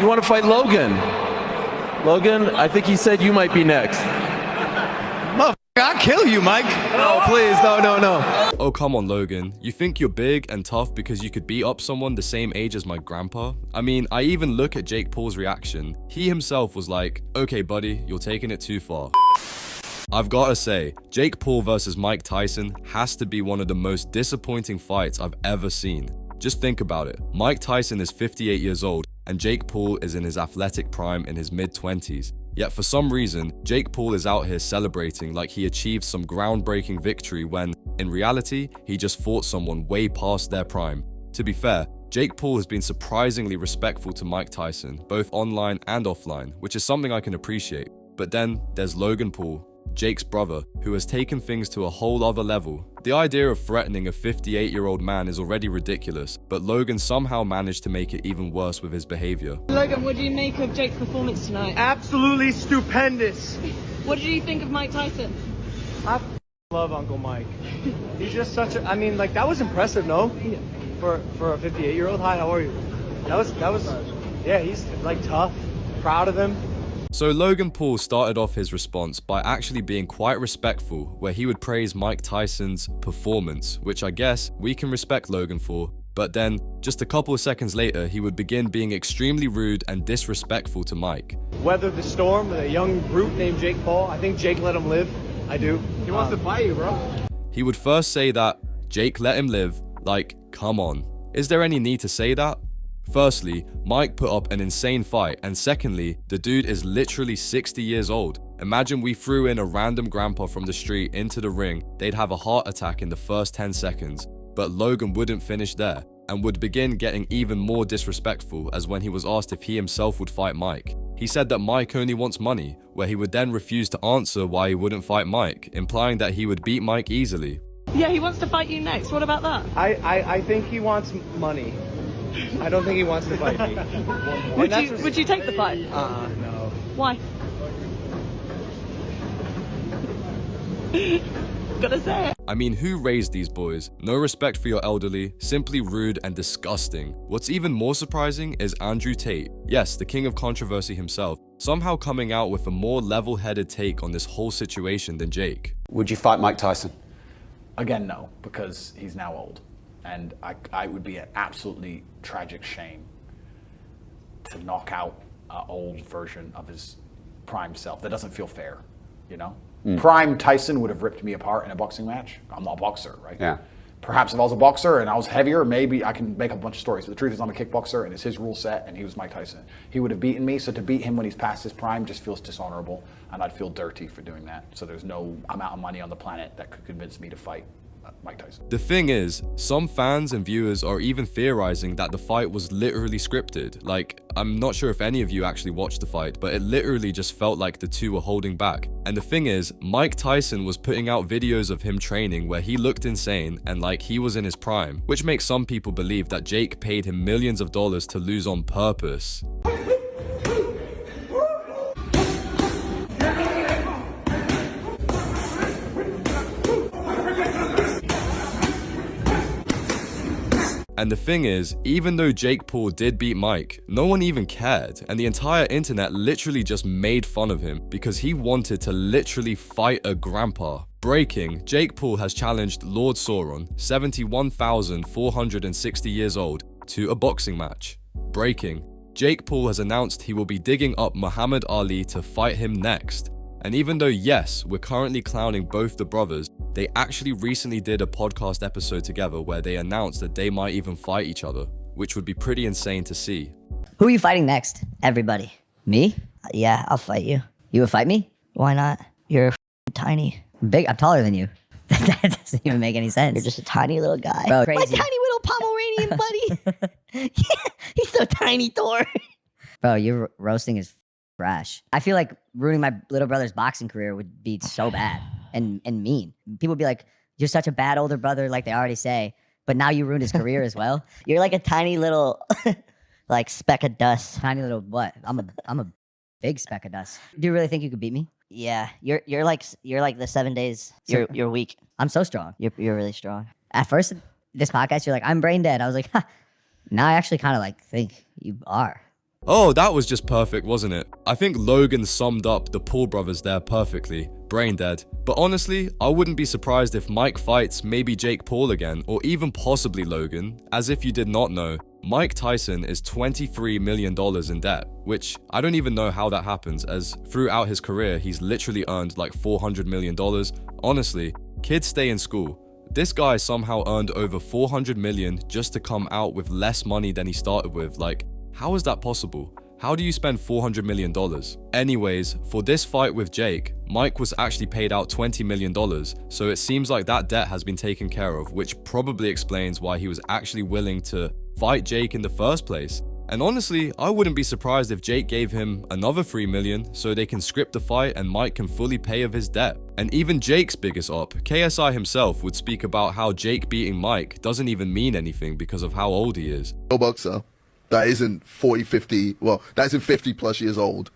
want to fight Logan? Logan, I think he said you might be next. I'll kill you, Mike. No, please, no. Oh, come on, Logan. You think you're big and tough because you could beat up someone the same age as my grandpa? I mean, I even look at Jake Paul's reaction. He himself was like, okay, buddy, you're taking it too far. I've gotta say, Jake Paul versus Mike Tyson has to be one of the most disappointing fights I've ever seen. Just think about it. Mike Tyson is 58 years old, and Jake Paul is in his athletic prime in his mid-20s. Yet for some reason, Jake Paul is out here celebrating like he achieved some groundbreaking victory when, in reality, he just fought someone way past their prime. To be fair, Jake Paul has been surprisingly respectful to Mike Tyson, both online and offline, which is something I can appreciate. But then there's Logan Paul, Jake's brother, who has taken things to a whole other level. The idea of threatening a 58-year-old man is already ridiculous, but Logan somehow managed to make it even worse with his behavior. Logan, what do you make of Jake's performance tonight? Absolutely stupendous. What did you think of Mike Tyson? I love Uncle Mike. He's just such a, I mean, like, that was impressive, no? Yeah. For a 58-year-old. Hi, how are you? That was, yeah, he's like tough, proud of him. So Logan Paul started off his response by actually being quite respectful, where he would praise Mike Tyson's performance, which I guess we can respect Logan for. But then, just a couple of seconds later, he would begin being extremely rude and disrespectful to Mike. Weathered the storm with a young brute named Jake Paul. I think Jake let him live. I do. He wants to fight you, bro. He would first say that Jake let him live. Like, come on. Is there any need to say that? Firstly, Mike put up an insane fight, and secondly, the dude is literally 60 years old. Imagine we threw in a random grandpa from the street into the ring, they'd have a heart attack in the first 10 seconds. But Logan wouldn't finish there, and would begin getting even more disrespectful as when he was asked if he himself would fight Mike. He said that Mike only wants money, where he would then refuse to answer why he wouldn't fight Mike, implying that he would beat Mike easily. Yeah, he wants to fight you next. What about that? I think he wants money. I don't think he wants to fight me. Would you take the fight? No. Why? Gotta say it. I mean, who raised these boys? No respect for your elderly, simply rude and disgusting. What's even more surprising is Andrew Tate, yes, the king of controversy himself, somehow coming out with a more level-headed take on this whole situation than Jake. Would you fight Mike Tyson? Again, no, because he's now old. And I would be an absolutely tragic shame to knock out an old version of his prime self. That doesn't feel fair, you know? Prime Tyson would have ripped me apart in a boxing match. I'm not a boxer, right? Yeah. Perhaps if I was a boxer and I was heavier, maybe I can make up a bunch of stories. But the truth is I'm a kickboxer and it's his rule set and he was Mike Tyson. He would have beaten me, so to beat him when he's past his prime just feels dishonorable and I'd feel dirty for doing that. So there's no amount of money on the planet that could convince me to fight Mike Tyson. The thing is, some fans and viewers are even theorizing that the fight was literally scripted. Like, I'm not sure if any of you actually watched the fight, but it literally just felt like the two were holding back. And the thing is, Mike Tyson was putting out videos of him training where he looked insane and like he was in his prime, which makes some people believe that Jake paid him millions of dollars to lose on purpose. And the thing is, even though Jake Paul did beat Mike, no one even cared, and the entire internet literally just made fun of him because he wanted to literally fight a grandpa. Breaking, Jake Paul has challenged Lord Sauron, 71,460 years old, to a boxing match. Breaking, Jake Paul has announced he will be digging up Muhammad Ali to fight him next. And even though yes, we're currently clowning both the brothers, they actually recently did a podcast episode together where they announced that they might even fight each other, which would be pretty insane to see. Who are you fighting next? Everybody. Me? Yeah, I'll fight you. You would fight me? Why not? You're tiny. Big. I'm taller than you. That doesn't even make any sense. You're just a tiny little guy. Bro, crazy. My tiny little Pomeranian buddy. Yeah, he's so tiny, Thor. Bro, your roasting is trash. I feel like ruining my little brother's boxing career would be so bad and mean. People would be like, you're such a bad older brother, like they already say, but now you ruined his career as well. You're like a tiny little like speck of dust. Tiny little what? I'm a big speck of dust. Do you really think you could beat me? Yeah, you're like the 7 days. You're weak. I'm so strong. You're really strong. At first, this podcast, you're like, I'm brain dead. I was like, now I actually kind of like think you are. Oh, that was just perfect, wasn't it? I think Logan summed up the Paul brothers there perfectly. Brain dead. But honestly, I wouldn't be surprised if Mike fights maybe Jake Paul again, or even possibly Logan. As if you did not know, Mike Tyson is $23 million in debt, which I don't even know how that happens, as throughout his career, he's literally earned like $400 million. Honestly, kids stay in school. This guy somehow earned over $400 million just to come out with less money than he started with. Like, how is that possible? How do you spend $400 million? Anyways, for this fight with Jake, Mike was actually paid out $20 million, so it seems like that debt has been taken care of, which probably explains why he was actually willing to fight Jake in the first place. And honestly, I wouldn't be surprised if Jake gave him another $3 million so they can script the fight and Mike can fully pay of his debt. And even Jake's biggest op, KSI himself, would speak about how Jake beating Mike doesn't even mean anything because of how old he is. No boxer that isn't 40, 50, well, that isn't 50 plus years old,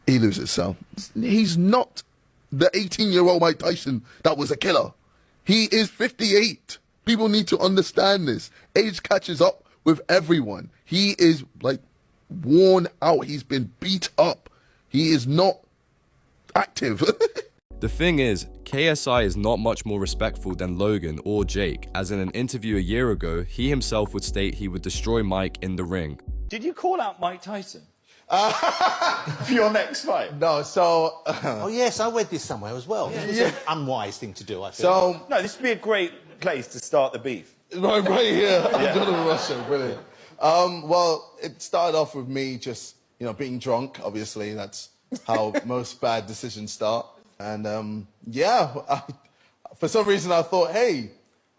he loses. So he's not the 18-year-old Mike Tyson that was a killer. He is 58. People need to understand this. Age catches up with everyone. He is like worn out. He's been beat up. He is not active. The thing is, KSI is not much more respectful than Logan or Jake, as in an interview a year ago, he himself would state he would destroy Mike in the ring. Did you call out Mike Tyson for your next fight? No, so... Oh, yes, I read this somewhere as well. This was an unwise thing to do, I feel. So... No, this would be a great place to start the beef. Right here. Jonathan Russia, brilliant. Well, it started off with me just, being drunk, obviously. That's how most bad decisions start. And, for some reason I thought, hey,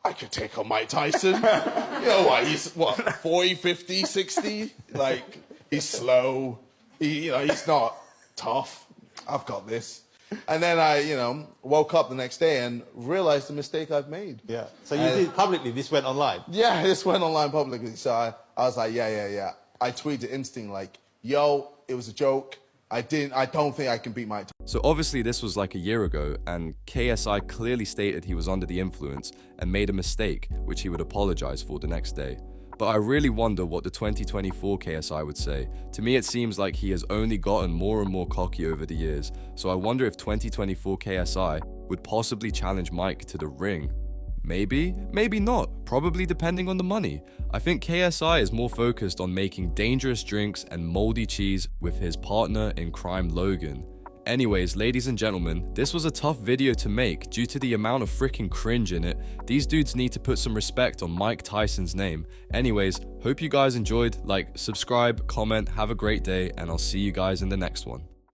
I could take on Mike Tyson. You know what, he's, 40, 50, 60? Like, he's slow. He's not tough. I've got this. And then I, woke up the next day and realized the mistake I've made. Yeah. So you did publicly, this went online? Yeah, this went online publicly. So I was like, yeah. I tweeted instantly like, yo, it was a joke. I don't think I can beat Mike Tyson. So obviously this was like a year ago, and KSI clearly stated he was under the influence and made a mistake, which he would apologize for the next day. But I really wonder what the 2024 KSI would say. To me, it seems like he has only gotten more and more cocky over the years, so I wonder if 2024 KSI would possibly challenge Mike to the ring. Maybe, maybe not, probably depending on the money. I think KSI is more focused on making dangerous drinks and moldy cheese with his partner in crime Logan. Anyways, ladies and gentlemen, this was a tough video to make due to the amount of freaking cringe in it. These dudes need to put some respect on Mike Tyson's name. Anyways, hope you guys enjoyed. Like, subscribe, comment, have a great day, and I'll see you guys in the next one.